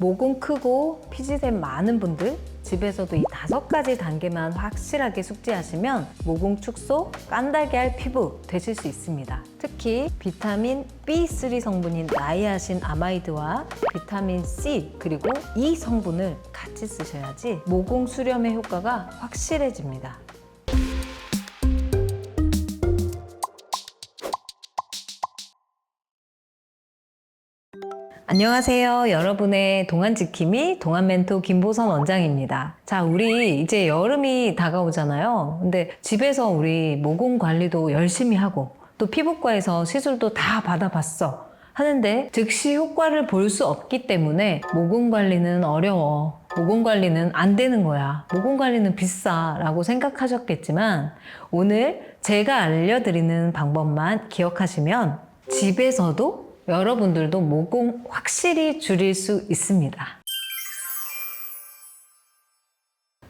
모공 크고 피지샘 많은 분들, 집에서도 이 5가지 단계만 확실하게 숙지하시면 모공 축소, 깐달걀 피부 되실 수 있습니다. 특히 비타민 B3 성분인 나이아신 아마이드와 비타민 C 그리고 E 성분을 같이 쓰셔야지 모공 수렴의 효과가 확실해집니다. 안녕하세요. 여러분의 동안지킴이 동안멘토 김보선 원장입니다. 자, 우리 이제 여름이 다가오잖아요. 근데 집에서 우리 모공 관리도 열심히 하고 또 피부과에서 시술도 다 받아봤어 하는데 즉시 효과를 볼 수 없기 때문에 모공 관리는 어려워. 모공 관리는 안 되는 거야. 모공 관리는 비싸 라고 생각하셨겠지만 오늘 제가 알려드리는 방법만 기억하시면 집에서도 여러분들도 모공 확실히 줄일 수 있습니다.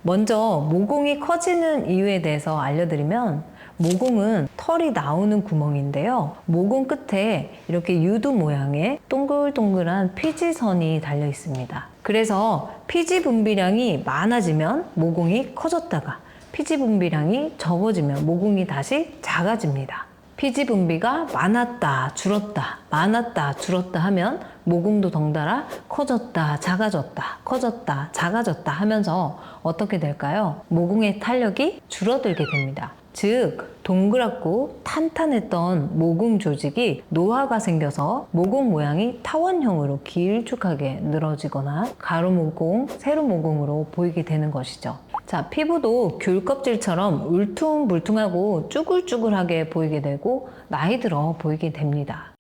먼저 모공이 커지는 이유에 대해서 알려드리면 모공은 털이 나오는 구멍인데요. 모공 끝에 이렇게 유두 모양의 동글동글한 피지선이 달려 있습니다. 그래서 피지 분비량이 많아지면 모공이 커졌다가 피지 분비량이 적어지면 모공이 다시 작아집니다. 피지 분비가 많았다, 줄었다, 많았다, 줄었다 하면 모공도 덩달아 커졌다, 작아졌다, 커졌다, 작아졌다 하면서 어떻게 될까요? 모공의 탄력이 줄어들게 됩니다. 즉, 동그랗고 탄탄했던 모공 조직이 노화가 생겨서 모공 모양이 타원형으로 길쭉하게 늘어지거나 가로 모공, 세로 모공으로 보이게 되는 것이죠. 자, 피부도 귤 껍질처럼 울퉁불퉁하고 쭈글쭈글하게 보이게 되고 나이 들어 보이게 됩니다.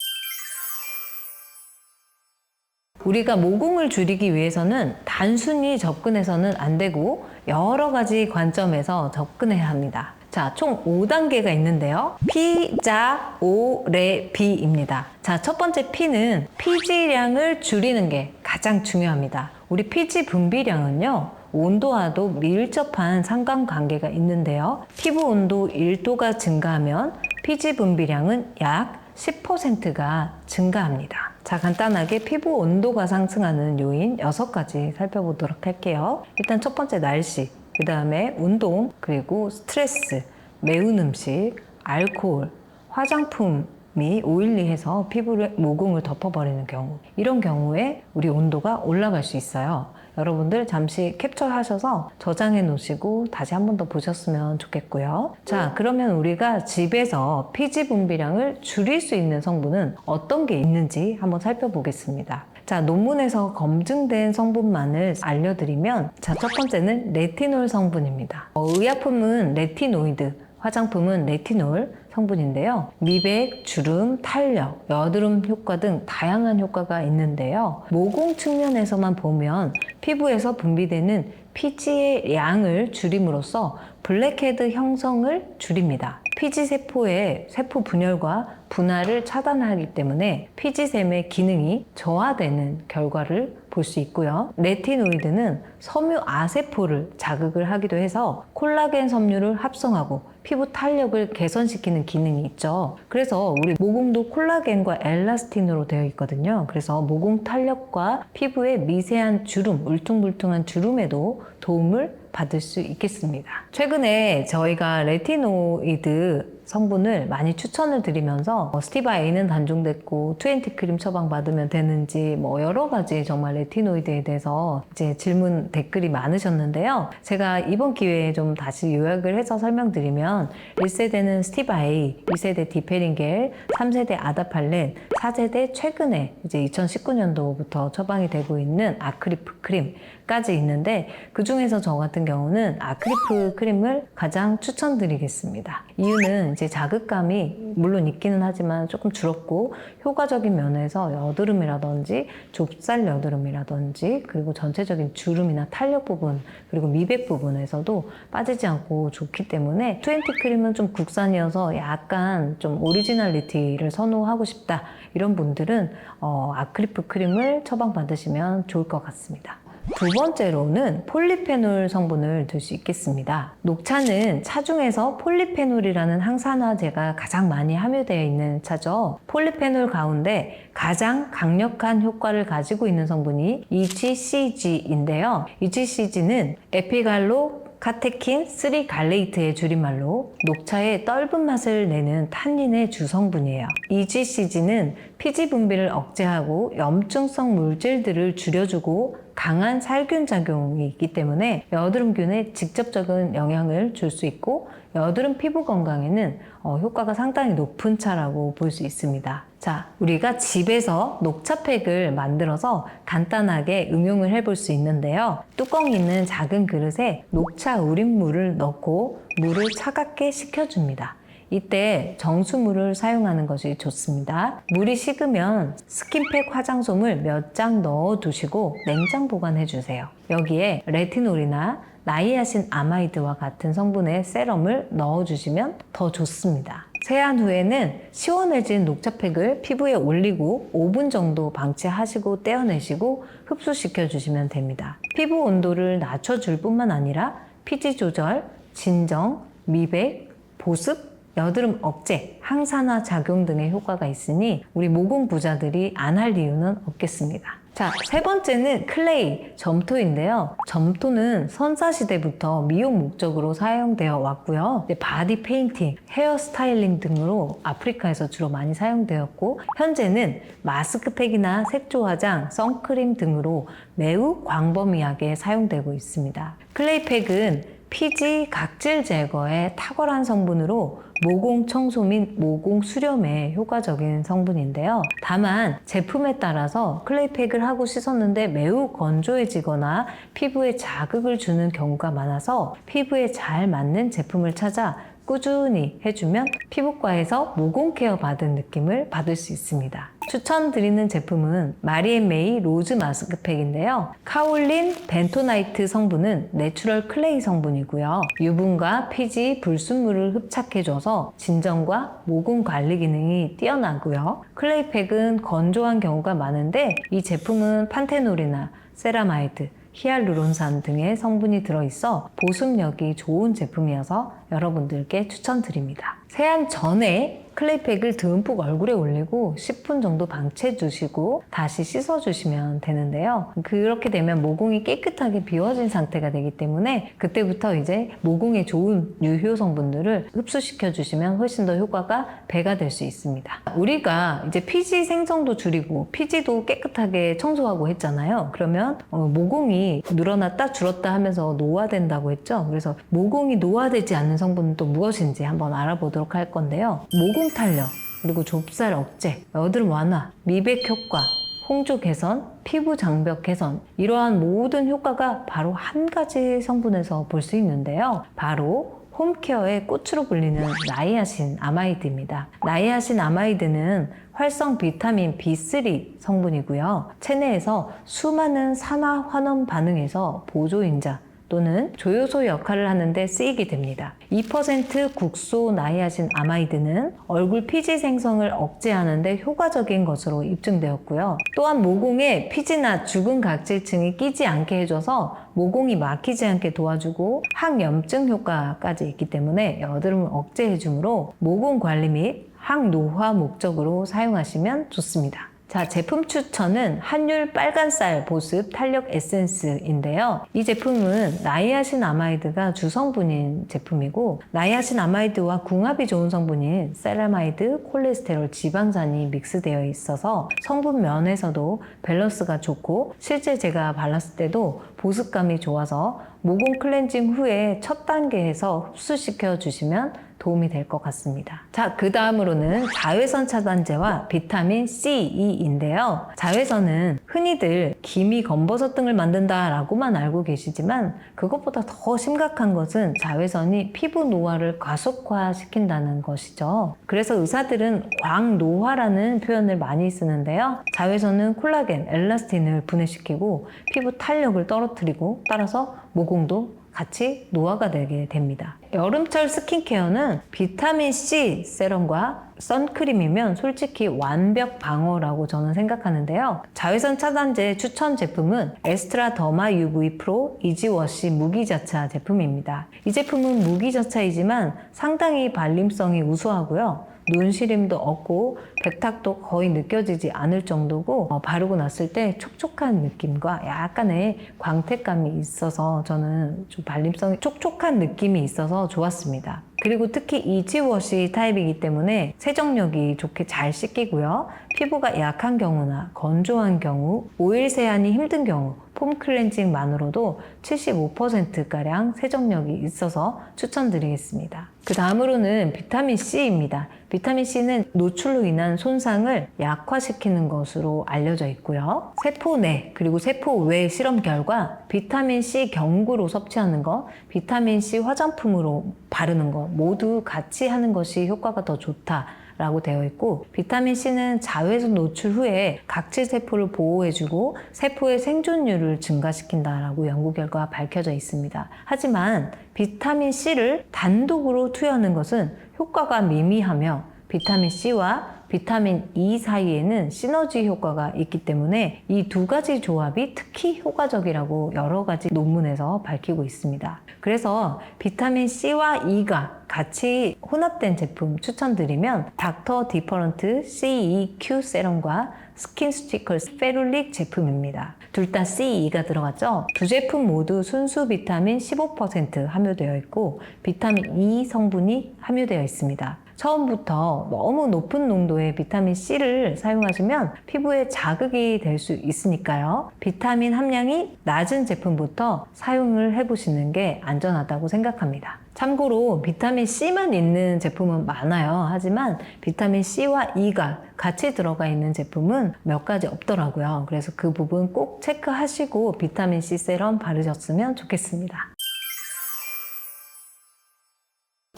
우리가 모공을 줄이기 위해서는 단순히 접근해서는 안 되고 여러 가지 관점에서 접근해야 합니다. 자, 총 5단계가 있는데요. 피, 자, 오, 레, 비입니다. 자, 첫 번째 P는 피지량을 줄이는 게 가장 중요합니다. 우리 피지 분비량은요, 온도와도 밀접한 상관관계가 있는데요. 피부 온도 1도가 증가하면 피지 분비량은 약 10%가 증가합니다. 자, 간단하게 피부 온도가 상승하는 요인 6가지 살펴보도록 할게요. 일단 첫 번째 날씨, 그 다음에 운동, 그리고 스트레스, 매운 음식, 알코올, 화장품이 오일리해서 피부를, 모공을 덮어버리는 경우, 이런 경우에 우리 온도가 올라갈 수 있어요. 여러분들 잠시 캡처하셔서 저장해 놓으시고 다시 한 번 더 보셨으면 좋겠고요. 자, 그러면 우리가 집에서 피지 분비량을 줄일 수 있는 성분은 어떤 게 있는지 한번 살펴보겠습니다. 자, 논문에서 검증된 성분만을 알려드리면, 자, 첫 번째는 레티놀 성분입니다. 의약품은 레티노이드, 화장품은 레티놀 성분인데요. 미백, 주름, 탄력, 여드름 효과 등 다양한 효과가 있는데요. 모공 측면에서만 보면 피부에서 분비되는 피지의 양을 줄임으로써 블랙헤드 형성을 줄입니다. 피지세포의 세포 분열과 분할을 차단하기 때문에 피지샘의 기능이 저하되는 결과를 볼 수 있고요. 레티노이드는 섬유 아세포를 자극을 하기도 해서 콜라겐 섬유를 합성하고 피부 탄력을 개선시키는 기능이 있죠. 그래서 우리 모공도 콜라겐과 엘라스틴으로 되어 있거든요. 그래서 모공 탄력과 피부의 미세한 주름, 울퉁불퉁한 주름에도 도움을 받을 수 있겠습니다. 최근에 저희가 레티노이드 성분을 많이 추천을 드리면서 스티바 A는 단종됐고 20 크림 처방 받으면 되는지 여러 가지 정말 레티노이드에 대해서 이제 질문 댓글이 많으셨는데요. 제가 이번 기회에 좀 다시 요약을 해서 설명드리면 1세대는 스티바 A, 2세대 디페린겔, 3세대 아다팔렌, 4세대 최근에 이제 2019년도부터 처방이 되고 있는 아크리프 크림까지 있는데 그 중에서 저 같은 경우는 아크리프 크림을 가장 추천드리겠습니다. 이유는 이제 자극감이 물론 있기는 하지만 조금 줄었고 효과적인 면에서 여드름이라든지 좁쌀 여드름이라든지 그리고 전체적인 주름이나 탄력 부분 그리고 미백 부분에서도 빠지지 않고 좋기 때문에 20 크림은 좀 국산이어서 약간 좀 오리지널리티를 선호하고 싶다 이런 분들은 아크리프 크림을 처방받으시면 좋을 것 같습니다. 두 번째로는 폴리페놀 성분을 들 수 있겠습니다. 녹차는 차 중에서 폴리페놀이라는 항산화제가 가장 많이 함유되어 있는 차죠. 폴리페놀 가운데 가장 강력한 효과를 가지고 있는 성분이 EGCG인데요. EGCG는 에피갈로 카테킨 3 갈레이트의 줄임말로 녹차의 떫은 맛을 내는 탄닌의 주성분이에요. EGCG는 피지 분비를 억제하고 염증성 물질들을 줄여주고 강한 살균 작용이 있기 때문에 여드름균에 직접적인 영향을 줄 수 있고 여드름 피부 건강에는 효과가 상당히 높은 차라고 볼 수 있습니다. 자, 우리가 집에서 녹차팩을 만들어서 간단하게 응용을 해볼 수 있는데요. 뚜껑이 있는 작은 그릇에 녹차 우린 물을 넣고 물을 차갑게 식혀줍니다. 이때 정수물을 사용하는 것이 좋습니다. 물이 식으면 스킨팩 화장솜을 몇 장 넣어 두시고 냉장 보관해 주세요. 여기에 레티놀이나 나이아신 아마이드와 같은 성분의 세럼을 넣어 주시면 더 좋습니다. 세안 후에는 시원해진 녹차팩을 피부에 올리고 5분 정도 방치하시고 떼어내시고 흡수시켜 주시면 됩니다. 피부 온도를 낮춰줄 뿐만 아니라 피지 조절, 진정, 미백, 보습, 여드름 억제, 항산화 작용 등의 효과가 있으니 우리 모공 부자들이 안 할 이유는 없겠습니다. 자, 세 번째는 클레이, 점토인데요. 점토는 선사시대부터 미용 목적으로 사용되어 왔고요. 바디 페인팅, 헤어 스타일링 등으로 아프리카에서 주로 많이 사용되었고, 현재는 마스크팩이나 색조 화장, 선크림 등으로 매우 광범위하게 사용되고 있습니다. 클레이팩은 피지 각질 제거에 탁월한 성분으로 모공 청소 및 모공 수렴에 효과적인 성분인데요. 다만 제품에 따라서 클레이팩을 하고 씻었는데 매우 건조해지거나 피부에 자극을 주는 경우가 많아서 피부에 잘 맞는 제품을 찾아 꾸준히 해주면 피부과에서 모공 케어 받은 느낌을 받을 수 있습니다. 추천드리는 제품은 마리앤메이 로즈 마스크팩인데요. 카올린 벤토나이트 성분은 내추럴 클레이 성분이고요. 유분과 피지, 불순물을 흡착해줘서 진정과 모공 관리 기능이 뛰어나고요. 클레이팩은 건조한 경우가 많은데 이 제품은 판테놀이나 세라마이드, 히알루론산 등의 성분이 들어있어 보습력이 좋은 제품이어서 여러분들께 추천드립니다. 세안 전에 클레이팩을 듬뿍 얼굴에 올리고 10분 정도 방치해 주시고 다시 씻어 주시면 되는데요. 그렇게 되면 모공이 깨끗하게 비워진 상태가 되기 때문에 그때부터 이제 모공에 좋은 유효 성분들을 흡수시켜 주시면 훨씬 더 효과가 배가 될 수 있습니다. 우리가 이제 피지 생성도 줄이고 피지도 깨끗하게 청소하고 했잖아요. 그러면 모공이 늘어났다 줄었다 하면서 노화된다고 했죠. 그래서 모공이 노화되지 않는 성분은 또 무엇인지 한번 알아보도록 할 건데요. 모공 탄력, 그리고 좁쌀 억제, 여드름 완화, 미백 효과, 홍조 개선, 피부 장벽 개선, 이러한 모든 효과가 바로 한 가지 성분에서 볼 수 있는데요. 바로 홈케어의 꽃으로 불리는 나이아신 아마이드입니다. 나이아신 아마이드는 활성 비타민 B3 성분이고요. 체내에서 수많은 산화 환원 반응에서 보조인자 또는 조효소 역할을 하는데 쓰이게 됩니다. 2% 국소 나이아신 아마이드는 얼굴 피지 생성을 억제하는 데 효과적인 것으로 입증되었고요. 또한 모공에 피지나 죽은 각질층이 끼지 않게 해줘서 모공이 막히지 않게 도와주고 항염증 효과까지 있기 때문에 여드름을 억제해주므로 모공 관리 및 항노화 목적으로 사용하시면 좋습니다. 자, 제품 추천은 한율 빨간쌀 보습 탄력 에센스인데요. 이 제품은 나이아신 아마이드가 주성분인 제품이고 나이아신 아마이드와 궁합이 좋은 성분인 세라마이드, 콜레스테롤, 지방산이 믹스되어 있어서 성분 면에서도 밸런스가 좋고 실제 제가 발랐을 때도 보습감이 좋아서 모공 클렌징 후에 첫 단계에서 흡수시켜 주시면 도움이 될 것 같습니다. 자, 그 다음으로는 자외선 차단제와 비타민 C인데요. 자외선은 흔히들 기미, 검버섯 등을 만든다라고만 알고 계시지만 그것보다 더 심각한 것은 자외선이 피부 노화를 가속화시킨다는 것이죠. 그래서 의사들은 광노화라는 표현을 많이 쓰는데요. 자외선은 콜라겐, 엘라스틴을 분해시키고 피부 탄력을 떨어뜨리고 따라서 모공도 같이 노화가 되게 됩니다. 여름철 스킨케어는 비타민C 세럼과 선크림이면 솔직히 완벽 방어라고 저는 생각하는데요. 자외선 차단제 추천 제품은 에스트라 더마 UV 프로 이지워시 무기자차 제품입니다. 이 제품은 무기자차이지만 상당히 발림성이 우수하고요. 눈 시림도 없고 백탁도 거의 느껴지지 않을 정도고 바르고 났을 때 촉촉한 느낌과 약간의 광택감이 있어서 저는 좀 발림성이 촉촉한 느낌이 있어서 좋았습니다. 그리고 특히 이지워시 타입이기 때문에 세정력이 좋게 잘 씻기고요. 피부가 약한 경우나 건조한 경우, 오일 세안이 힘든 경우 폼 클렌징만으로도 75%가량 세정력이 있어서 추천드리겠습니다. 그 다음으로는 비타민C입니다. 비타민C는 노출로 인한 손상을 약화시키는 것으로 알려져 있고요. 세포 내 그리고 세포 외 실험 결과 비타민C 경구로 섭취하는 것, 비타민C 화장품으로 바르는 것 모두 같이 하는 것이 효과가 더 좋다 라고 되어 있고, 비타민C는 자외선 노출 후에 각질 세포를 보호해주고 세포의 생존율을 증가시킨다라고 연구 결과가 밝혀져 있습니다. 하지만 비타민C를 단독으로 투여하는 것은 효과가 미미하며 비타민C와 비타민 E 사이에는 시너지 효과가 있기 때문에 이 두 가지 조합이 특히 효과적이라고 여러 가지 논문에서 밝히고 있습니다. 그래서 비타민 C와 E가 같이 혼합된 제품 추천드리면 닥터 디퍼런트 CEQ 세럼과 스킨 스티커스 페룰릭 제품입니다. 둘 다 CE가 들어갔죠? 두 제품 모두 순수 비타민 15% 함유되어 있고 비타민 E 성분이 함유되어 있습니다. 처음부터 너무 높은 농도의 비타민C를 사용하시면 피부에 자극이 될 수 있으니까요. 비타민 함량이 낮은 제품부터 사용을 해보시는 게 안전하다고 생각합니다. 참고로 비타민C만 있는 제품은 많아요. 하지만 비타민C와 E가 같이 들어가 있는 제품은 몇 가지 없더라고요. 그래서 그 부분 꼭 체크하시고 비타민C 세럼 바르셨으면 좋겠습니다.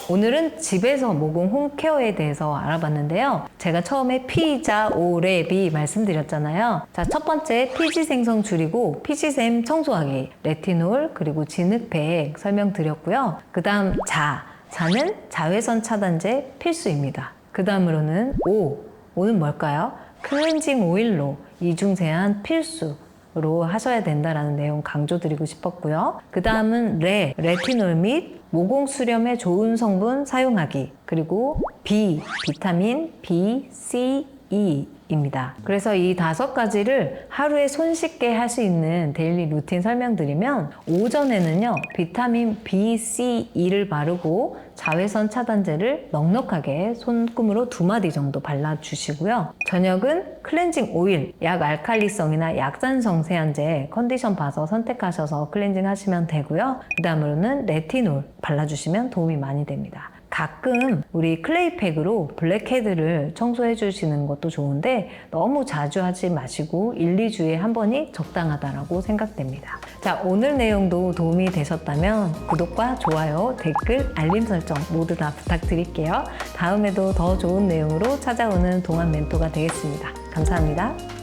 오늘은 집에서 모공 홈케어에 대해서 알아봤는데요. 제가 처음에 피자, 오레비 말씀드렸잖아요. 자, 첫 번째 피지 생성 줄이고 피지샘 청소하기, 레티놀 그리고 진흙팩 설명드렸고요. 그 다음 자는 자외선 차단제 필수입니다. 그 다음으로는 오는 뭘까요? 클렌징 오일로 이중세안 필수로 하셔야 된다라는 내용 강조드리고 싶었고요. 그 다음은 레티놀 및 모공 수렴에 좋은 성분 사용하기, 그리고 비타민 B, C, E입니다. 그래서 이 5가지를 하루에 손쉽게 할 수 있는 데일리 루틴 설명드리면, 오전에는요 비타민 B, C, E를 바르고 자외선 차단제를 넉넉하게 손금으로 2마디 정도 발라주시고요. 저녁은 클렌징 오일, 약 알칼리성이나 약산성 세안제 컨디션 봐서 선택하셔서 클렌징 하시면 되고요. 그 다음으로는 레티놀 발라주시면 도움이 많이 됩니다. 가끔 우리 클레이팩으로 블랙헤드를 청소해 주시는 것도 좋은데 너무 자주 하지 마시고 1, 2주에 한 번이 적당하다고 생각됩니다. 자, 오늘 내용도 도움이 되셨다면 구독과 좋아요, 댓글, 알림 설정 모두 다 부탁드릴게요. 다음에도 더 좋은 내용으로 찾아오는 동안 멘토가 되겠습니다. 감사합니다.